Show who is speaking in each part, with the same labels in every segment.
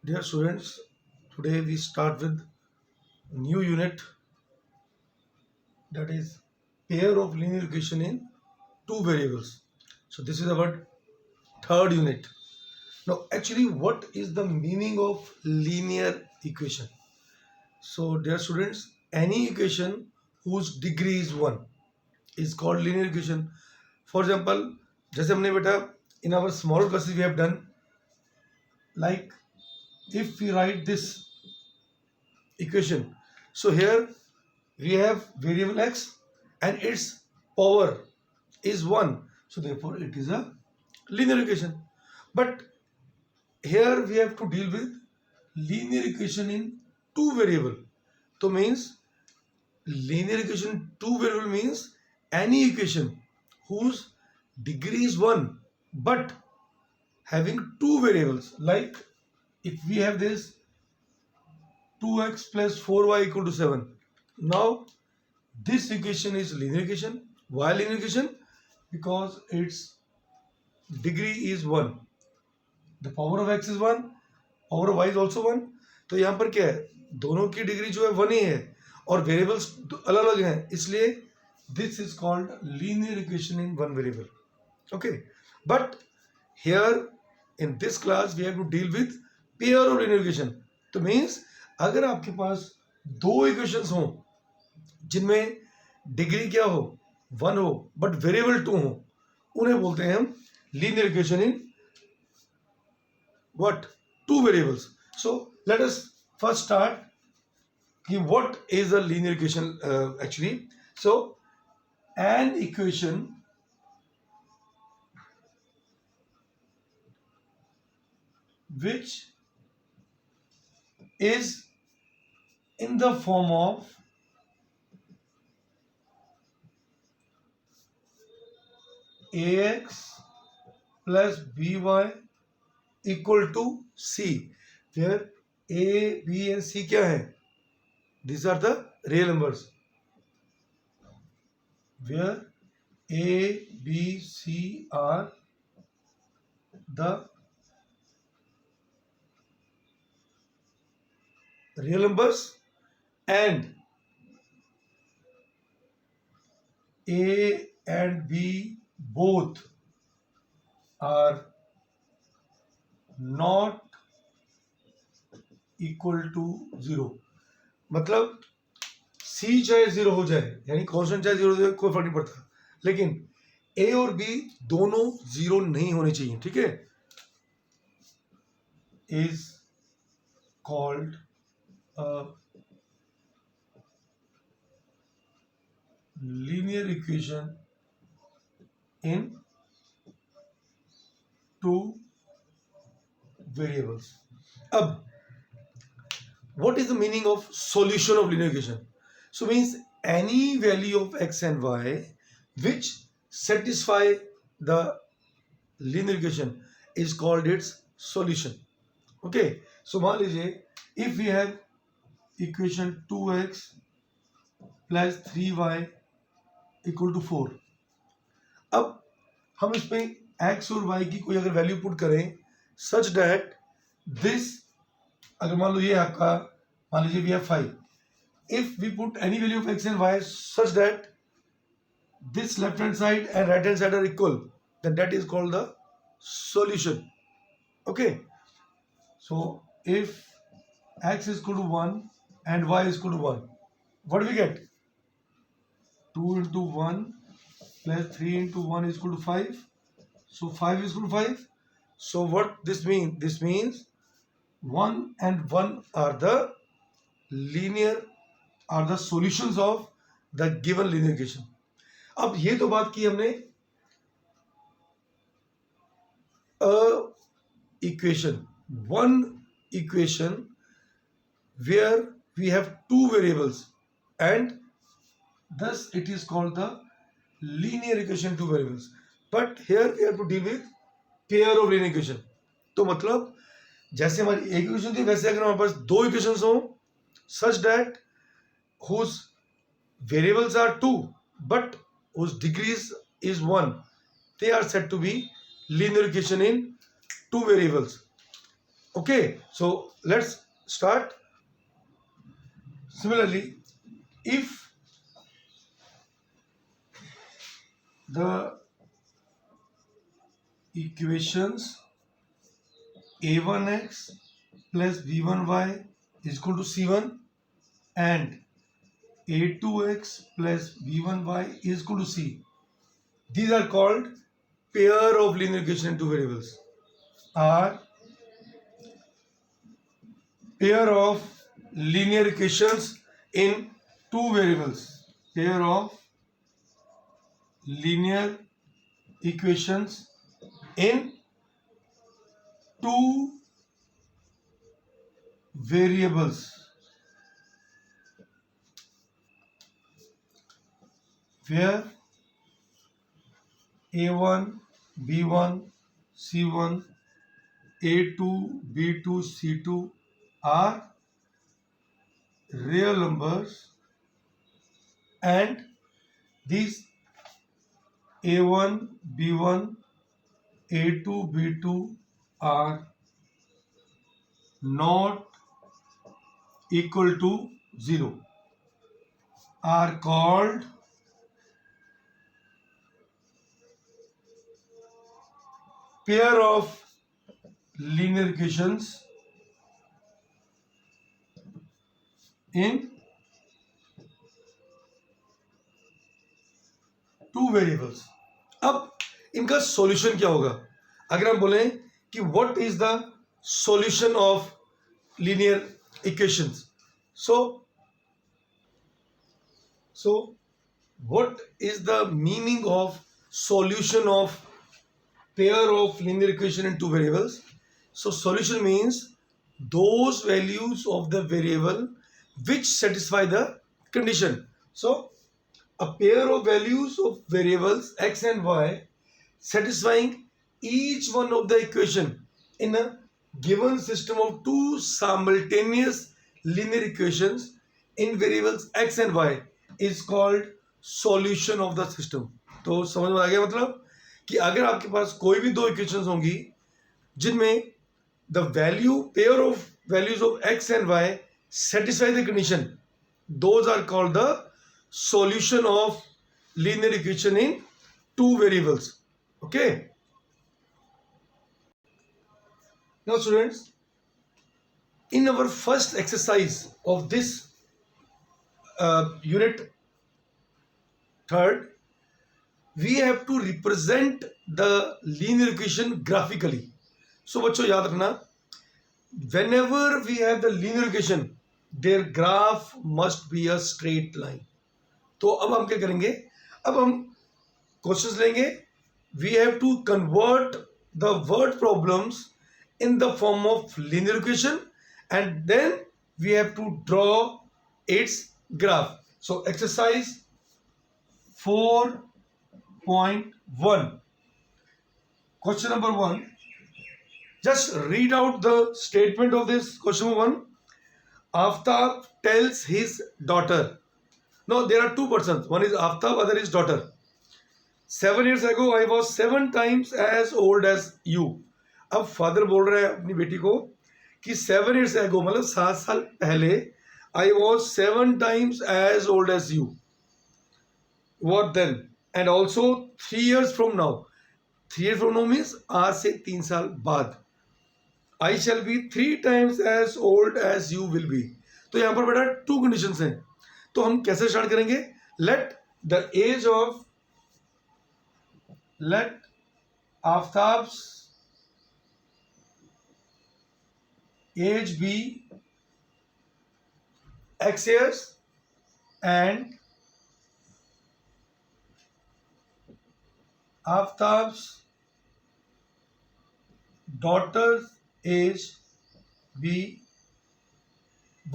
Speaker 1: Dear students, today we start with new unit, that is pair of linear equation in two variables. So this is our third unit. Now actually what is the meaning of linear equation? So dear students, any equation whose degree is 1 is called linear equation. For example, जैसे हमने बेटा in our small classes we have done, like if we write this equation, so here we have variable x and its power is 1, so therefore it is a linear equation. But here we have to deal with linear equation in two variable. So means linear equation two variable means any equation whose degree is 1 but having two variables. Like if we have this 2x plus 4y equal to 7. Now this equation is linear equation. Why linear equation? Because its degree is 1. The power of x is 1, power of y is also 1. तो यहाँ पर क्या है, दोनों की degree जो है 1 ही है और वेरिएबल्स अलग अलग हैं, इसलिए this is called linear equation in one variable. Okay, but here in this class we have to deal with pair of linear equation. तो मीन्स अगर आपके पास दो इक्वेशंस हों जिनमें डिग्री क्या हो, 1 हो बट वेरिएबल 2 हो, उन्हें बोलते हैं हम linear equation in what, two variables. So let us first start what is a linear equation actually. So an equation which is in the form of ax plus by equal to c, where a, b and c क्या है, these are the real numbers, where a, b, c are the real numbers and a and b both are not equal to 0. मतलब c चाहे 0 हो जाए, यानी constant चाहे 0 हो जाए, कोई फर्क नहीं पड़ता, लेकिन a और b दोनों 0 नहीं होने चाहिए. ठीक है, is called linear equation in two variables. अब what is the meaning of solution of linear equation? So means any value of x and y which satisfy the linear equation is called its solution. Okay, so मान लीजिए if we have equation 2x plus 3y equal to 4. अब हम इसमें x और y की कोई अगर value put करें such that this, अगर मान लो ये आपका, मान लीजिए we have 5, if we put any value of x and y such that this left hand side and right hand side are equal, then that is called the solution. Okay, so if x is equal to 1 and y is equal to 1, what do we get? 2 into 1 plus 3 into 1 is equal to 5, so 5 is equal to 5. So what this means? This means 1 and 1 are the linear, are the solutions of the given linear equation. अब ये तो बात की हमने equation, one equation where we have two variables and thus it is called the linear equation two variables. But here we have to deal with pair of linear equation. तो मतलब जैसे हमारी एक इक्वेशन थी, वैसे अगर हमारे पास दो इक्वेशंस हो such that whose variables are 2 but whose degrees is 1, they are said to be linear equation in two variables. Okay, so let's start. Similarly, if the equations a1x plus b1y is equal to c1 and a2x plus b1y is equal to c, these are called pair of linear equation in two variables. Are pair of linear equations in two variables. Pair of linear equations in two variables where a1 b1 c1 a2 b2 c2 are real numbers, and these a1 b1 a2 b2 are not equal to 0, are called pair of linear equations in two variables. अब इनका solution क्या होगा? अगर हम बोलें कि what is the solution of linear equations, so what is the meaning of solution of pair of linear equation in two variables? So solution means those values of the variable which satisfy the condition. So a pair of values of variables x and y satisfying each one of the equation in a given system of two simultaneous linear equations in variables x and y is called solution of the system. तो समझ में आ गया? मतलब कि अगर आपके पास कोई भी दो इक्वेशंस होंगी जिनमें the value pair of values of x and y satisfy the condition, those are called the solution of linear equation in two variables. Okay, now students, in our first exercise of this unit third, we have to represent the linear equation graphically. So बच्चों याद रखना, whenever we have the linear equation, their graph must be a straight line. तो अब हम क्या करेंगे? अब हम क्वेश्चंस लेंगे. We have to convert the word problems in the form of linear equation and then we have to draw its graph. So exercise 4.1, question number 1. Just read out the statement of this question number 1. Aftab tells his daughter. No, there are two persons. One is Aftab, other is daughter. 7 years ago, I was 7 times as old as you. अब father बोल रहे हैं अपनी बेटी को कि 7 years ago मतलब 7 साल पहले I was 7 times as old as you. What then? And also 3 years from now. 3 years from now means आज से 3 साल बाद. I shall be 3 times as old as you will be. तो यहाँ पर बेटा 2 conditions हैं. तो हम कैसे स्टार्ट करेंगे? Let Aftab's age be x years and Aftab's daughter's age be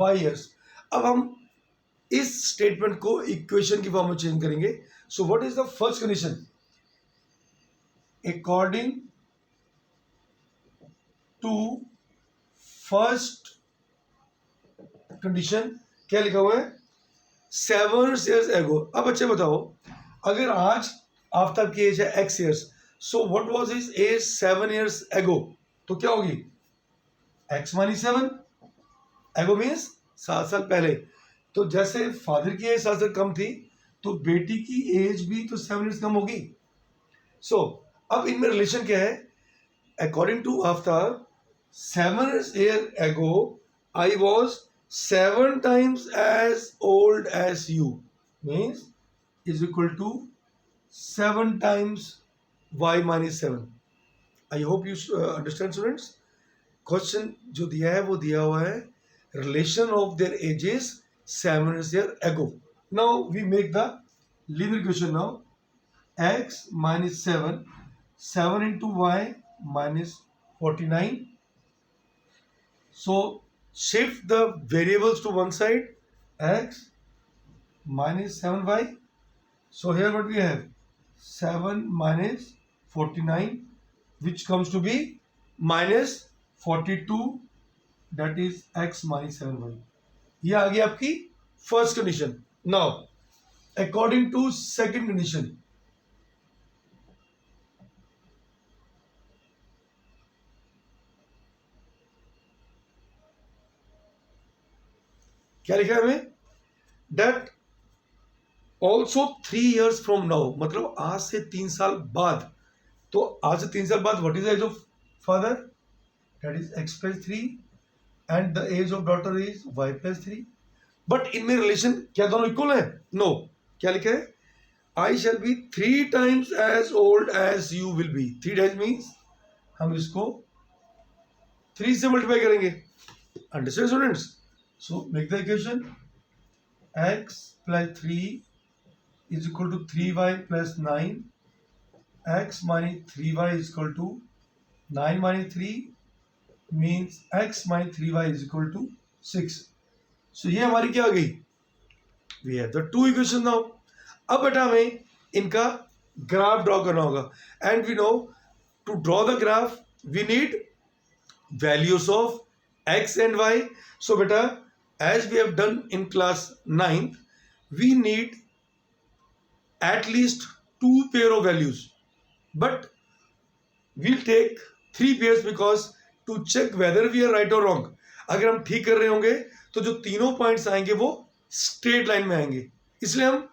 Speaker 1: y years. अब हम इस स्टेटमेंट को इक्वेशन की फॉर्म में चेंज करेंगे. So what is the first condition? According to first condition क्या लिखा हुआ है? 7 years ago. अब बच्चे बताओ, अगर आज आफ्ताब की एज है x years, so what was his age 7 years ago? तो क्या होगी? x माइनस 7, एगो मीन्स 7 साल पहले। तो जैसे फादर की एज 7 साल कम थी तो बेटी की एज भी तो 7 ईयर्स कम होगी। सो अब इनमें रिलेशन क्या है? According to Aftab, 7 years ago I was 7 times as old as you, means is equal to 7 times y minus 7. I hope you understand students. Question जो दिया है वो दिया हुआ है relation of their ages 7 years ago. Now we make the linear equation. Now x minus 7 into y minus 49. So shift the variables to one side, x minus 7y. So here what we have, 7 minus 49, which comes to be minus 42, that is x minus 7y. ये आ गई आपकी first condition. Now according to second condition, क्या लिखा है हमें? That also 3 years from now, मतलब आज से 3 साल बाद. तो आज से 3 साल बाद what is the age of father? That is x plus 3 and the age of daughter is y plus 3. But इनमें रिलेशन क्या दोनों इक्वल है? नो. क्या लिखा है? I shall be 3 times as old as you will be. 3 times means हम इसको 3 से मल्टीप्लाई करेंगे. Understand students? So make the equation x plus 3 is equal to 3y plus 9. X minus 3y is equal to 9 minus 3 means x minus 3y is equal to 6. So ये हमारी क्या आ गई? We have the two equations now. अब बेटा हमें इनका graph draw करना होगा. And we know to draw the graph we need values of x and y. So बेटा as we have done in class 9th, we need at least 2 pair of values, but we'll take 3 pairs because to check whether we are right or wrong. अगर हम ठीक कर रहे होंगे तो जो तीनों पॉइंट्स आएंगे वो स्ट्रेट लाइन में आएंगे, इसलिए हम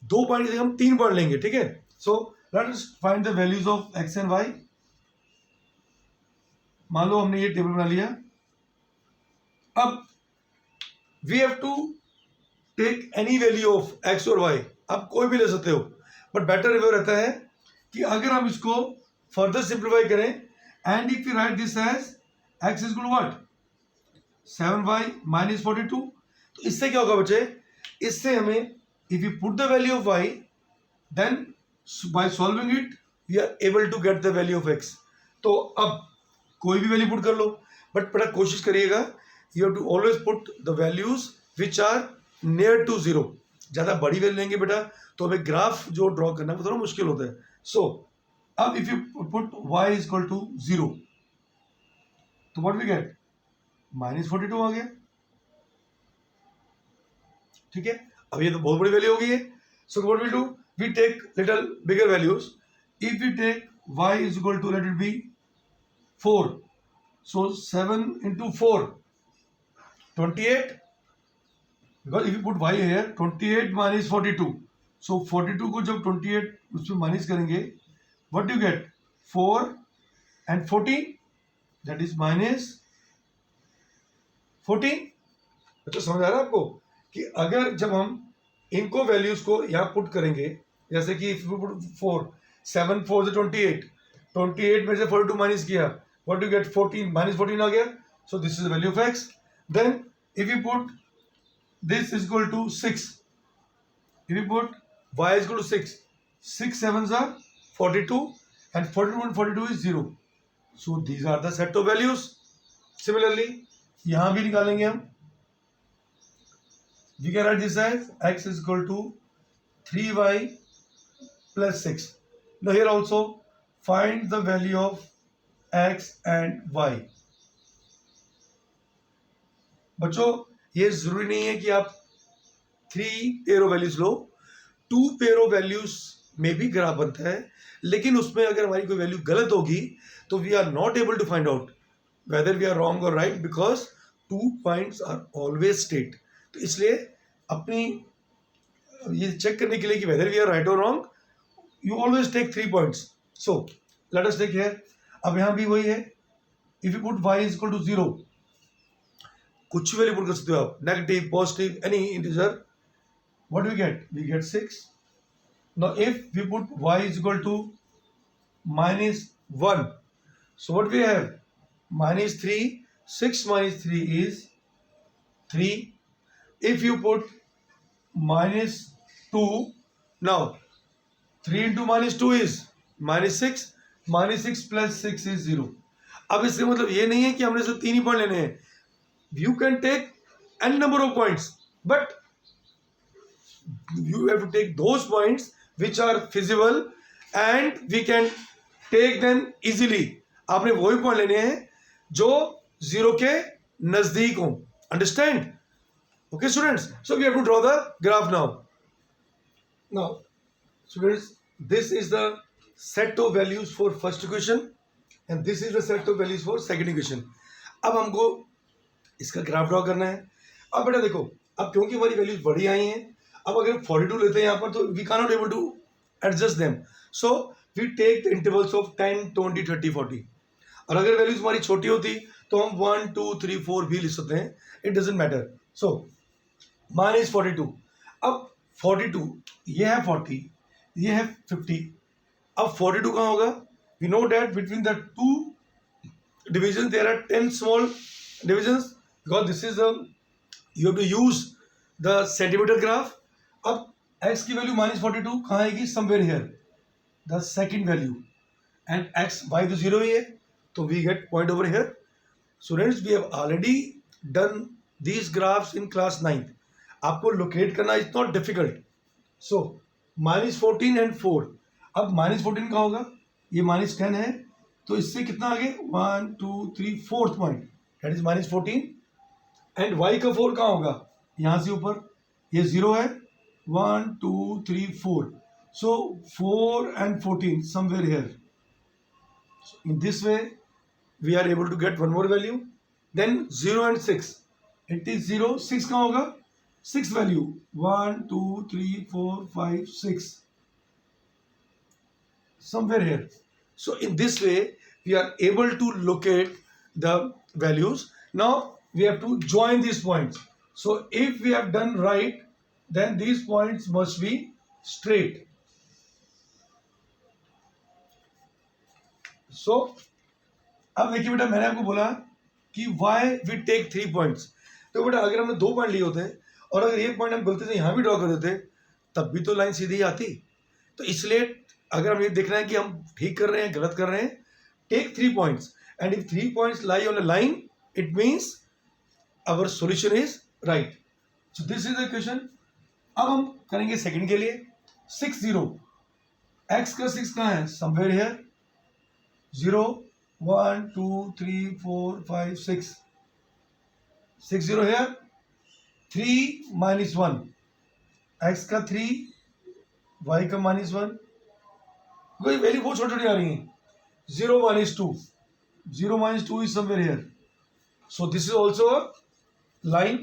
Speaker 1: 2 पॉइंट हम 3 पॉइंट लेंगे. ठीक है? So let us find the values of x and y. मान लो हमने ये टेबल बना लिया. अब we have to take any value of x और वाई. आप कोई भी ले सकते हो, बट बेटर वो रहता है कि अगर हम इसको फर्दर सिंप्लीफाई करें and if you write this as x is equal to what, 7y minus 42. तो इससे क्या होगा बच्चे? इससे हमें if you put the value of y then by solving it we are able to get the value of x. तो अब कोई भी वैल्यू पुट कर लो, बट बड़ा कोशिश करिएगा you have to always put the values which are near to 0. ज़्यादा बड़ी वैल्यू लेंगे बेटा तो हमें ग्राफ जो ड्रॉ करना है थोड़ा मुश्किल होता है. सो अब if you put y is equal to 0 तो व्हाट वी गेट? -42 आ गया. ठीक है? अब ये तो बहुत बड़ी वैल्यू हो गई है. So what we do? We take little bigger values. If we take y is equal to let it be 4, so 7 into 4 28, because if you put y here 28 minus 42, so 42 को जब 28 उसमें माइनस करेंगे what do you get? 4 and 14, that is minus 14. अच्छा समझ आ रहा है आपको कि अगर जब हम इनको वैल्यूज को यहाँ पुट करेंगे, जैसे कि if you put 4, 7 4 से 28, 28 में से 42 माइनस किया, what do you get? 14, minus 14 आ गया. So this is the value of x. Then if you put this is equal to 6, if you put y is equal to 6, 6 7s are 42 and 42 and 42 is 0. So these are the set of values. Similarly यहाँ भी निकालेंगे हम. We can write this as x is equal to 3y plus 6. Now here also find the value of x and y. बच्चों ये जरूरी नहीं है कि आप 3 pair of values low. 2 pair of values में भी ग्राफ बनता है, लेकिन उसमें अगर हमारी कोई वैल्यू गलत होगी तो we are not able to find out. whether we are wrong or right because 2 points are always straight. तो इसलिए अपनी ये चेक करने के लिए कि whether we are right or wrong, you always take 3 points. So let us take here. अब यहाँ भी वही है. If you put y is equal to 0, कुछ वैल्यू पुट कर सकते हो आप, negative, positive, any integer. What do we get? We get 6. Now if we put y is equal to minus 1, so what we have? Minus 3. 6 minus 3 is 3. If you put minus 2, now 3 into minus 2 is minus 6. Minus 6 plus 6 is 0. अब इसका मतलब ये नहीं है कि हमने सिर्फ 3 ही point लेने हैं. You can take n number of points, but you have to take those points which are feasible and we can take them easily. आपने वही पॉइंट लेने हैं जो 0 के नजदीक हो. Understand? Okay, students. So we have to draw the graph now. Now, students, this is the set of values for first equation and this is the set of values for second equation. अब हमको इसका graph draw करना है. अब बेटा देखो, अब क्योंकि हमारी वैल्यूज बड़ी आई हैं, अब अगर 42 लेते हैं यहाँ पर तो we can not able to adjust them. So we take the intervals of 10, 20, 30, 40. और अगर वैल्यूज हमारी छोटी होती तो हम 1, 2, 3, 4 भी लिख सकते हैं. It doesn't matter. So minus 42. अब 42 ये है 40, ये है 50. अब 42 कहाँ होगा? We know that between the two division there are 10 small divisions because this is you have to use the centimeter graph. अब x की वैल्यू -42 कहाँ आएगी? somewhere here, the second value, and x y तो 0 ही है तो we get point over here. Students, we have already done these graphs in class 9. आपको locate करना is not difficult. So -14 and 4. अब -14 कहाँ होगा? ये -10 है तो इससे कितना आगे? 1, 2, 3, 4th point, that is -14. And y का 4 कहाँ होगा? यहाँ से ऊपर. ये 0 है. 1, 2, 3, 4. सो 4 and 14 somewhere here. So in this way we are able to get one more value. Then 0 and 6. It is 0. 6 कहाँ होगा? 6 value. 1, 2, 3, 4, 5, 6. Somewhere here. So in this way we are able to locate the values. Now we have to join these points. So if we have done right, then these points must be straight. So अब देखिए बेटा, मैंने आपको बोला कि why we take 3 points. तो बेटा अगर हमने 2 पॉइंट लिए होते और अगर एक पॉइंट हम गलती से यहाँ भी ड्रॉ कर देते तब भी तो लाइन सीधी ही आती. तो इसलिए अगर हम ये देखना है कि हम ठीक कर रहे हैं गलत कर रहे हैं, take 3 points, and if 3 points lie on a line, it means our solution is right. So this is the equation. अब हम करेंगे सेकंड के लिए. 6, 0. x का 6 कहाँ है? somewhere here. 0, 1, 2, 3, 4, 5, 6. 6, 0 here. 3 minus 1. x का 3, y का -1. कोई वैल्यू बहुत छोटी छोटी आ रही है. 0 minus 2. 0 minus 2 is somewhere here. So this is also a line.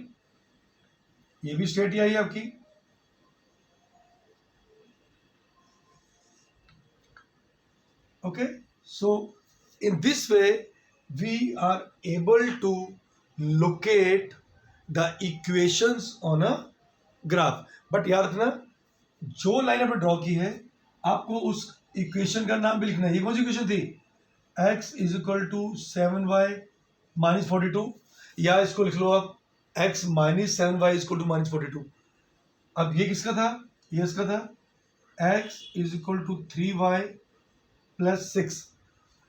Speaker 1: ये भी स्ट्रेट ही आई है आपकी. Okay. So in this way we are able to locate the equations on a graph. But याद रखना, जो लाइन आपने ड्रॉ की है आपको उस इक्वेशन का नाम भी लिखना है. ये कौन सी इक्वेशन थी? x is equal to 7y minus 42. या इसको लिख लो आप x minus 7y is equal to minus 42. अब ये किसका था? ये इसका था. x is equal to 3y plus 6.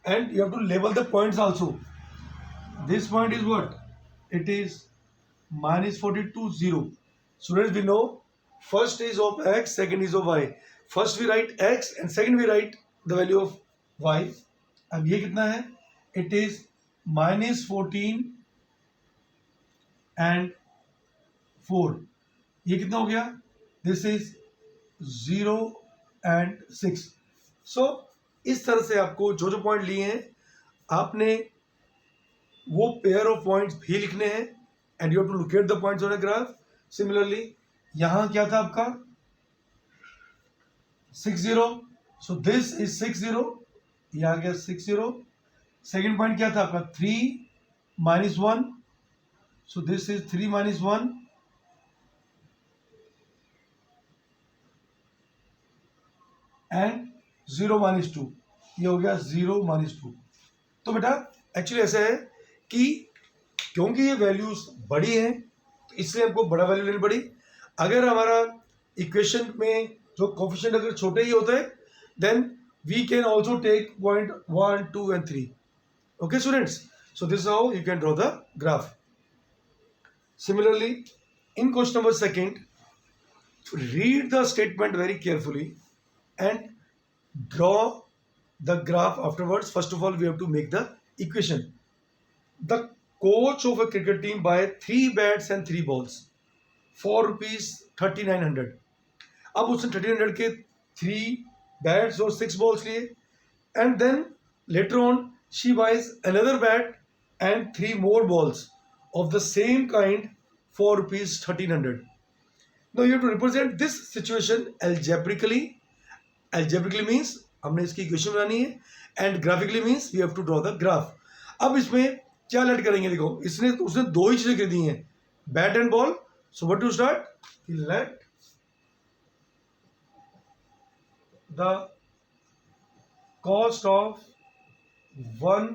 Speaker 1: And you have to label the points also. This point is what? It is minus 42, 0. Students, we know first is of x, second is of y. First we write x and second we write the value of y. अब ये कितना है? It is -14 and 4. ये कितना हो गया? This is 0 and 6. So इस तरह से आपको जो जो पॉइंट लिए हैं आपने वो पेयर ऑफ पॉइंट्स भी लिखने हैं and you have to locate the points on a graph. Similarly यहाँ क्या था आपका 60, सो दिस इज 60, ये आ गया 60. सेकेंड पॉइंट क्या था आपका 3 - 1, सो दिस इज 3 - 1. एंड 0 - 2, ये हो गया 0 - 2. तो बेटा एक्चुअली ऐसा है कि क्योंकि ये वैल्यूज बड़ी हैं तो इसलिए हमको बड़ा वैल्यू लेनी पड़ी. अगर हमारा इक्वेशन में जो कोफिशिएंट अगर छोटे ही होते हैं then we can also take point 1, 2 and 3. Okay students, so this is how you can draw the graph. Similarly, in question number second, read the statement very carefully and draw the graph afterwards. First of all, we have to make the equation. The coach of a cricket team buy 3 bats and 3 balls for rupees 3900. अब उसने 1300 के 3 bats और 6 balls लिए and then later on she buys another bat and 3 more balls of the same kind for rupees 1300. Now you have to represent this situation algebraically. Algebraically means हमने इसकी equation बनानी है and graphically means we have to draw the graph. अब इसमें क्या late करेंगे, देखो उसने 2 ही चीजें कर दी हैं, bat and ball. So what to start, let the cost of 1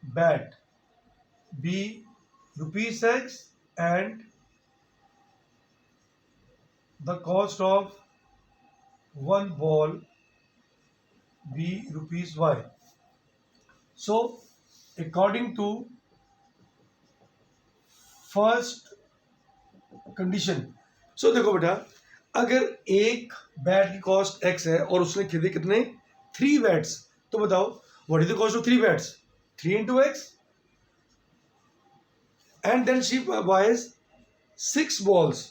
Speaker 1: bat be ₹X and the cost of 1 ball be ₹Y. So according to first condition, so देखो बेटा अगर एक बैट की कॉस्ट x है और उसने खरीदे कितने 3 बैट्स, तो बताओ what is the cost of 3 bats? 3 into x. And then she buys 6 balls.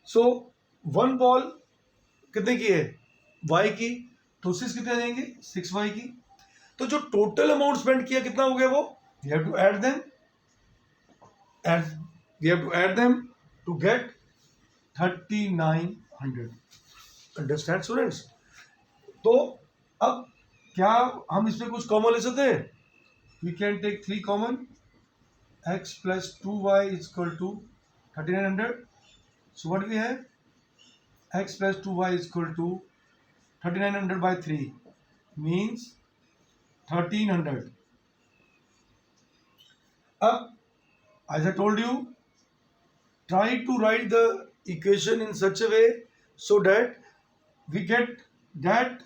Speaker 1: So 1 ball कितने की है y की, तो 6 कितने देंगे 6y की. तो जो टोटल अमाउंट स्पेंड किया कितना हो गया वो, we have to add them and we have to add them to get 3900. Understand students? तो अब क्या हम इसमें कुछ कॉमन ले सकते हैं, we can take 3 common, x plus 2y is equal to 3900. So what we have, x plus 2y is equal to 3900 by 3 means 1300. Up, as I told you, try to write the equation in such a way so that we get that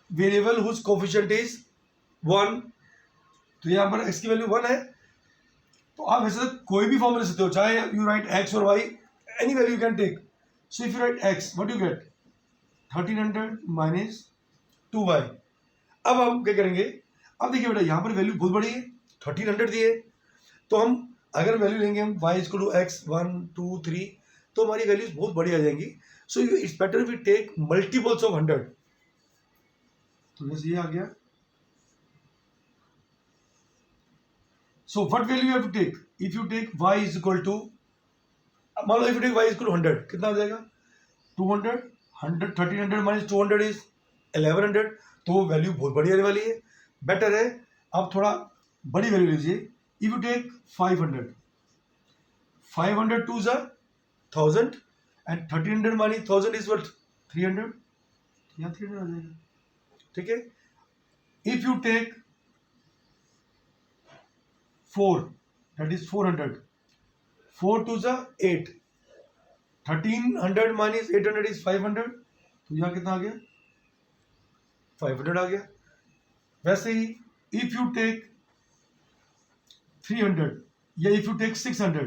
Speaker 1: variable whose coefficient is 1. तो यहाँ पर x की value 1 है, तो आप ऐसे कोई भी फॉर्मूला ले सकते हो, चाहे यू राइट x और y, any value you can take. So if you write x what you get 1300 minus 2y. अब हम क्या करेंगे, अब देखिए बेटा यहाँ पर वैल्यू बहुत बड़ी है, 1300 दी है, तो हम अगर वैल्यू लेंगे हम y इक्वल टू x 1 2 3, तो हमारी वैल्यूज बहुत बड़ी आ जाएंगी. So it's better we take multiples of 100. तो जैसे ये आ गया, so what value you have to take, if you take y is equal to, मान लो if you take y is equal to 100, कितना आ जाएगा 200. 1300 माइनस 200 इज 1100. तो वो वैल्यू बहुत बड़ी आने वाली है. बेटर है आप थोड़ा बड़ी वैल्यू लीजिए. इफ यू टेक 500, 500 टू ज़ा 1000 एंड 1300 माइनस 1000 इज व्हाट 300. यहाँ 300 आ जाएगा. ठीक है. If you take 4, that is 400, 4 twos are 8, 1300 minus 800 is 500. तो यहाँ कितना आ गया 500 आ गया. वैसे ही इफ यू टेक 300 या इफ यू टेक 600,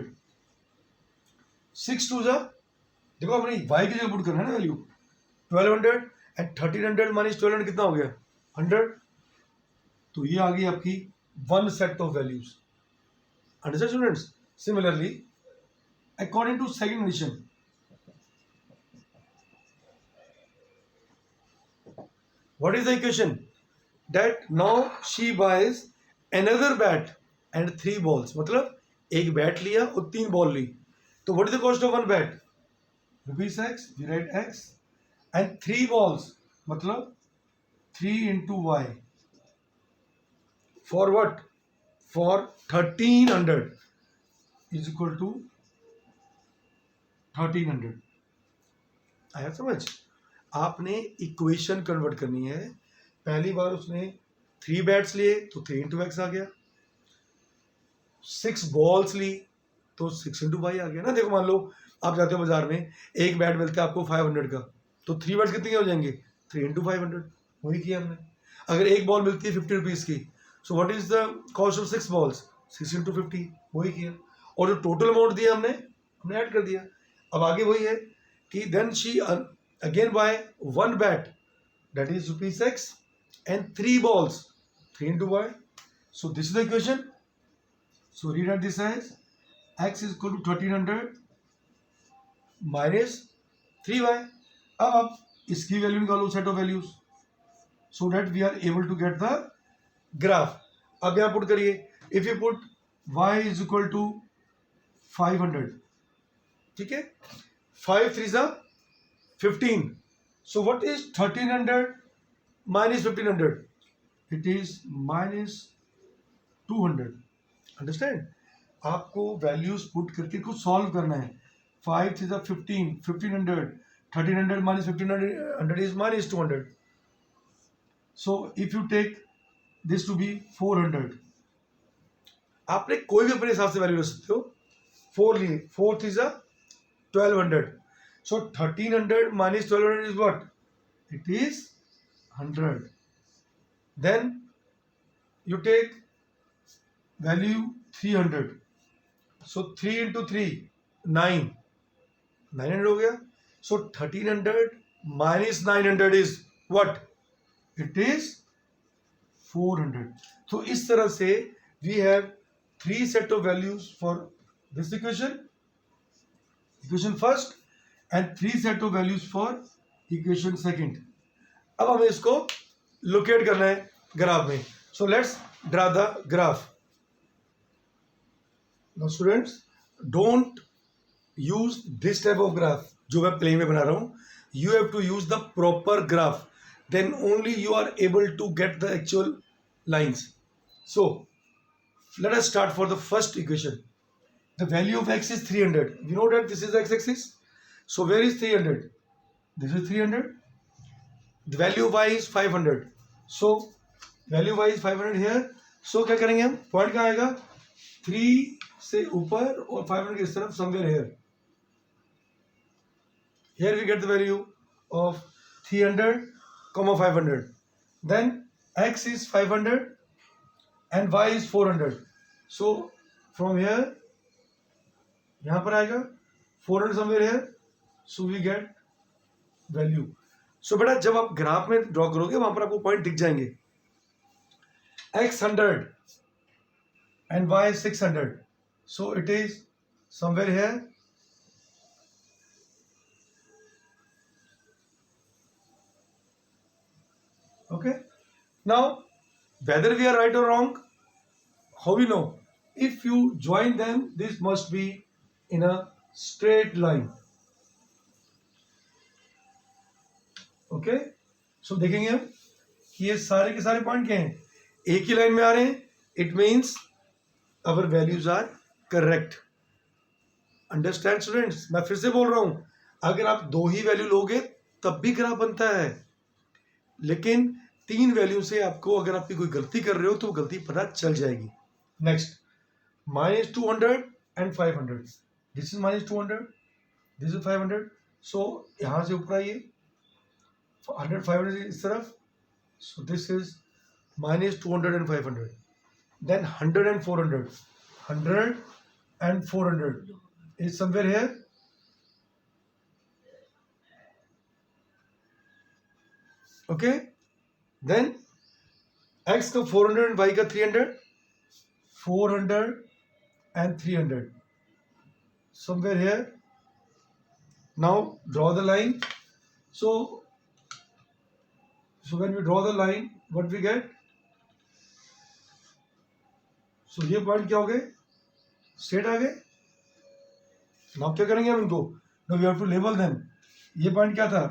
Speaker 1: 6 टू ज़ा, देखो हमने y की जगह पुट करना है ना वैल्यू 1200 एंड 1300 माइनस 1200 कितना हो गया 100. तो ये आ गई आपकी one set of values. Understand students? Similarly according to second condition, what is the equation, that now she buys another bat and 3 balls, मतलब एक बैट लिया और 3 बॉल ली, तो what is the cost of one bat? ₹6, we write x, and 3 balls मतलब 3 into y, for what? For 1300 is equal to 1300। आया समझ? आपने इक्वेशन कन्वर्ट करनी है। पहली बार उसने 3 बैट्स लिए तो 3 into x आ गया, 6 बॉल्स ली तो 6 into y आ गया ना। देखो मान लो आप जाते हो बाजार में, एक बैट मिलता है आपको 500 का, तो 3 बैट्स कितने के हो जाएंगे? 3 into 500, वही किया हमने। अगर एक बॉल मिलती है 50 रुपीज़ की, सो what is the cost of 6 balls? 6 into 50, वही किया। और जो टोटल अमाउंट दिया हमने ऐड कर दिया। अब आगे वही है कि then she again buy one bat, that is ₹6, and 3 balls, 3 into y. So this is the equation. So rewrite this as x is equal to 1300 minus 3y. अब आप इसकी वैल्यू निकालो, set of values, so that we are able to get the graph. अब यहाँ put करिए, if you put y is equal to 500, ठीक है, 5 3 जा 15, so what is 1300 minus 1500? It is minus 200. Understand? आपको वैल्यूज पुट करके कुछ सॉल्व करना है। 5 3 जा 15, 1500, 1300 minus 1500 is minus 200. So if you take this to be 400, आपने कोई भी अपने हिसाब से वैल्यू ले सकते हो। 4 लिए, 4 3 जा 1200, so 1300 minus 1200 is what? It is 100. Then you take value 300, so 3 into 3 9, 900 हो गया। so 1300 minus 900 is what? It is 400. तो इस तरह से we have 3 set of values for this equation first, and 3 set of values for equation second. अब हमें इसको locate करना है ग्राफ में, so let's draw the graph. Now students, don't use this type of graph जो मैं plain में बना रहा हूं। You have to use the proper graph, then only you are able to get the actual lines. So let us start for the first equation. The value of x is 300. We know that this is the x-axis. So where is 300? This is 300. The value of y is 500. So value of y is 500 here. So क्या करेंगे हम? Point कहाँ आएगा? 3 से ऊपर और 500 की इस तरफ, somewhere here. Here we get the value of 300, 500. Then x is 500 and y is 400. So from here, यहाँ पर आएगा 400 somewhere here. So we get value. So बेटा जब आप ग्राफ में ड्रॉ करोगे वहां पर आपको पॉइंट दिख जाएंगे। x 100 and y 600. So it is somewhere here. Okay. Now whether we are right or wrong, how we know? If you join them, this must be in a straight line. Okay, so देखेंगे हम कि ये सारे के सारे point क्या हैं, एक ही लाइन में आ रहे हैं। It means our values are correct. Understand students? मैं फिर से बोल रहा हूं, अगर आप 2 ही वैल्यू लोगे तब भी ग्राफ बनता है, लेकिन 3 वैल्यू से आपको अगर आपकी कोई गलती कर रहे हो तो गलती पता चल जाएगी। Next, -200 and 500. This is -200, this is 500. सो यहां से ऊपर आइए, 100 500 इस तरफ, so this is -200 and 500. Then 100 and 400, 100 and 400 is somewhere here. Okay, then x का 400 and y का 300, 400 and 300 somewhere here. Now draw the line. So when we draw the line, what we get? सो ये point क्या हो गए, straight आ गए. Now क्या करेंगे हम इनको, no we have to label them. ये पॉइंट क्या था,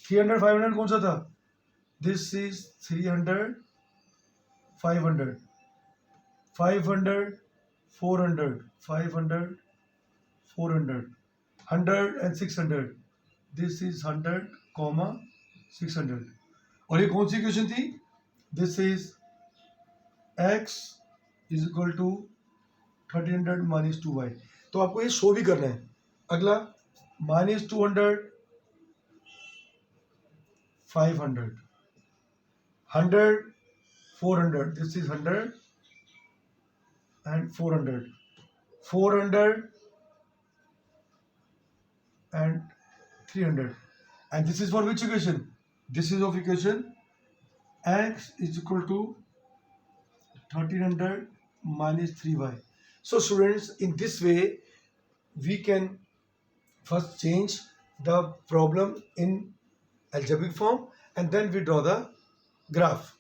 Speaker 1: 300 500 कौन सा था, this is 300 500 500 400 500 400 100 and 600, this is 100 comma 600. और ये कौन सी इक्वेशन थी, this is x is equal to 1300 minus 2y. तो आपको ये शो भी करना है. अगला minus 200 500 100 400, this is 100 and 400 400 and 300. And this is for which equation, this is of equation x is equal to 1300 minus 3y. So students, in this way we can first change the problem in algebraic form and then we draw the graph.